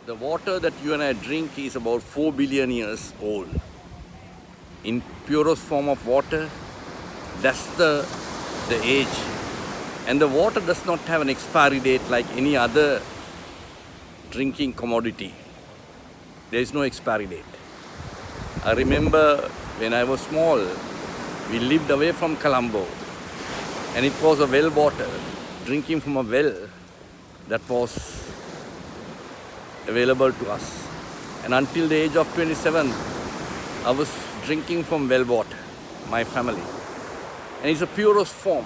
The water that you and I drink is about 4 billion years old. In purest form of water, that's the age. And the water does not have an expiry date like any other drinking commodity. There is no expiry date. I remember when I was small, we lived away from Colombo, and it was a well water, drinking from a well that was available to us. And until the age of 27, I was drinking from well water, my family. And it's the purest form.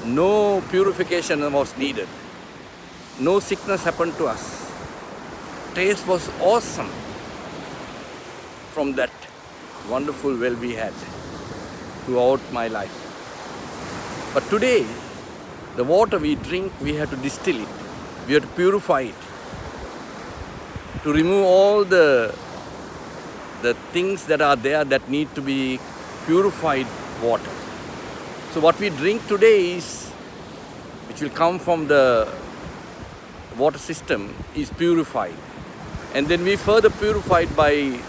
No purification was needed. No sickness happened to us. Taste was awesome from that wonderful well we had throughout my life. But today, the water we drink, we have to distill it. We have to purify it. To remove all the things that are there that need to be purified water. So what we drink today is, which will come from the water system, is purified. And then we further purify it by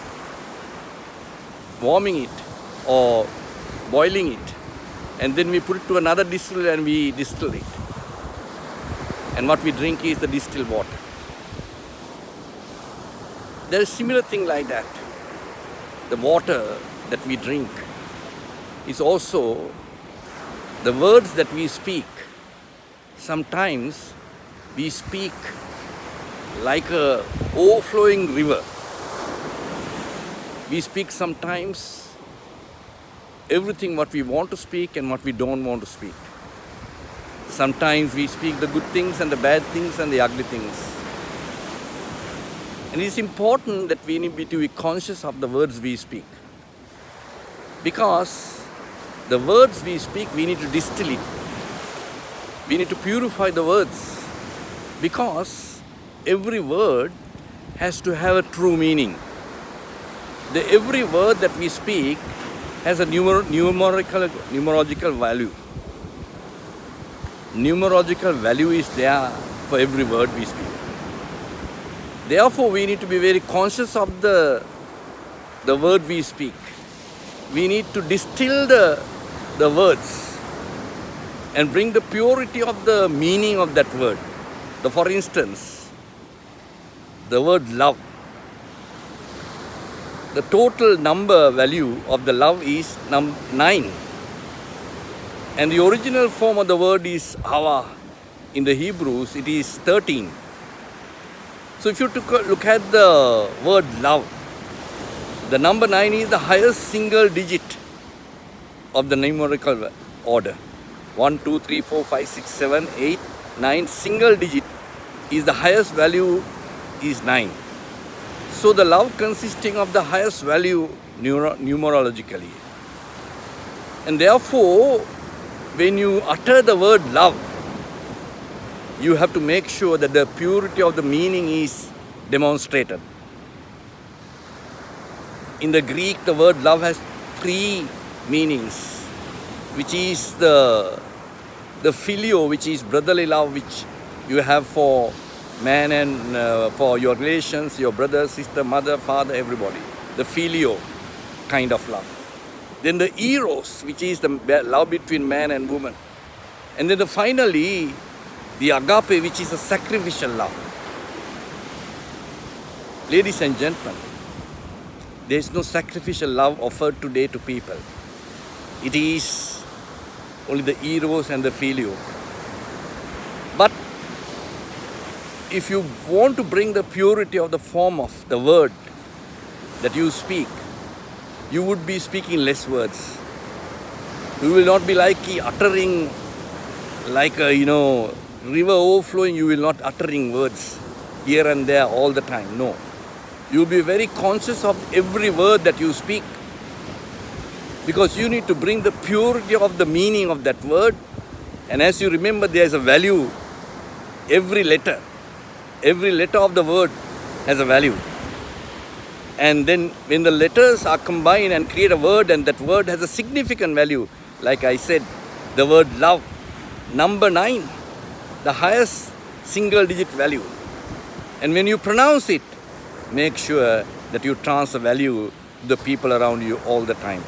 warming it or boiling it. And then we put it to another distiller and we distill it. And what we drink is the distilled water. There is a similar thing like that. The water that we drink is also the words that we speak. Sometimes we speak like a overflowing river. We speak sometimes everything what we want to speak and what we don't want to speak. Sometimes we speak the good things and the bad things and the ugly things. And it's important that we need to be conscious of the words we speak. Because the words we speak, we need to distill it. We need to purify the words. Because every word has to have a true meaning. Every word that we speak has a numerological value. Numerological value is there for every word we speak. Therefore, we need to be very conscious of the word we speak. We need to distill the words and bring the purity of the meaning of that word. For instance, the word love. The total number value of the love is 9. And the original form of the word is Hava. In the Hebrews, it is 13. So if you look at the word love, the number 9 is the highest single digit of the numerical order. 1, 2, 3, 4, 5, 6, 7, 8, 9. Single digit is the highest value is 9. So the love consisting of the highest value numerologically. And therefore, when you utter the word love, you have to make sure that the purity of the meaning is demonstrated. In the Greek, the word love has 3 meanings, which is the phileo, which is brotherly love, which you have for man and for your relations, your brother, sister, mother, father, everybody. The phileo kind of love. Then the eros, which is the love between man and woman. And then finally, the agape, which is a sacrificial love. Ladies and gentlemen, there is no sacrificial love offered today to people. It is only the eros and the phileo. But if you want to bring the purity of the form of the word that you speak, you would be speaking less words. You will not be like uttering like a, river overflowing. You will not uttering words here and there all the time. No. You will be very conscious of every word that you speak. Because you need to bring the purity of the meaning of that word. And as you remember, there is a value. Every letter of the word has a value. And then when the letters are combined and create a word, and that word has a significant value, like I said, the word love, number 9, the highest single digit value. And when you pronounce it, make sure that you transfer value to the people around you all the time.